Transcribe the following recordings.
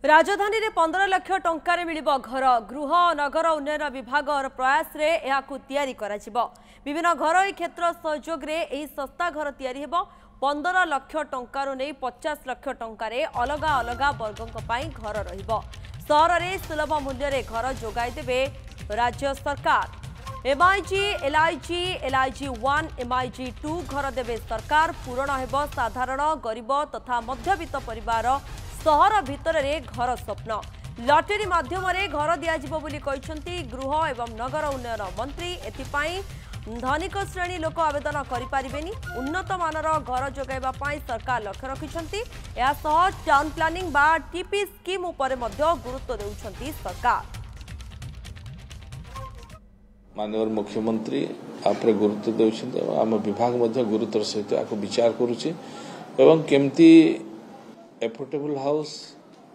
राजधानी रे 15 लाख टंकार मिलिबो घर गृह नगर उन्नयन विभाग प्रयास रे याकु तैयारी कराजिबो। विभिन्न घरोई क्षेत्र सहयोग रे एही सस्ता घर तैयारी हेबो। 15 लाख टंकार नै 50 लाख टंकार अलग अलग वर्गों पई घर रहिबो। सहर रे सुलभ मूल्य रे घर जोगाई देबे राज्य सरकार। एमआईजी एलआईजी एलआईजी 1 एमआईजी 2 घर देबे सरकार। पूरण हेबो साधारण गरीब तथा मध्यवित्त परिवार सहर भितर रे घर स्वप्न। लॉटरी माध्यम रे घर दियाजिबो बोली कहिसंती गृह एवं नगर उन्नयन मंत्री। एथिपाई धनिक श्रेणी लोक आवेदन करि पारिबेनी। उन्नत मानर घर जोगाइबा पाई सरकार लक्ष्य रखिसंती। या सह टाउन प्लानिंग बा टीपी स्कीम उपरे मध्य गुरुत्व देउछंती सरकार। माननीय मुख्यमंत्री आपरे गुरुत्व देउछंती। आम विभाग मध्य गुरुत्वर सहित आको विचार करूची एवं केमती affordable house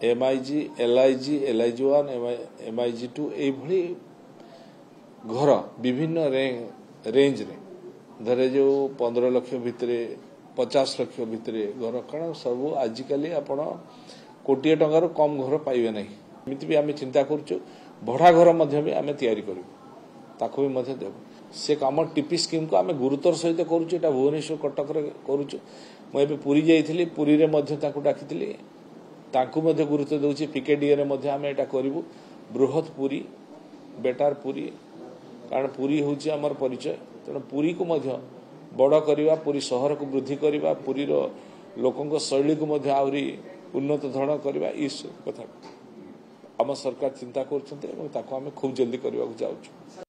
MIG LIG LIG 1 MIG 2 ए भली घर विभिन्न रेंज रे धरे जो 15 लाख भितरे 50 लाख भितरे घर कारण सब आजिकली आपण कोटिए टंकार कम घर पाइबे नहीं। एमिति भी आमे चिंता करछु। बड़ा घर मध्य भी आमे तैयारी करू ताको भी मध्य देबो। से काम टीपी स्कीम को आमे गुरुत्वर सहित करूछु। एटा भुवनेश्वर कटक रे करूछु। मैं पुरी जाइथिली पुरी रे मध्य ताको डाकिथिली ताको मध्य गुरुत्व देउछि। पीकेडी रे मध्य आमे एटा करिवु। बृहत पुरी बेटार पुरी कारण पुरी होछि हमर परिचय। तेणु पुरी को मध्य बड़ करिवा पुरी शहर को वृद्धि करिवा पुरी रो लोकंक शैली को मध्य आउरी उन्नत धरण करिवा इस कथा आम सरकार चिंता करछन्ते एवं ताको आमे खूब जल्दी करबा जाउछु।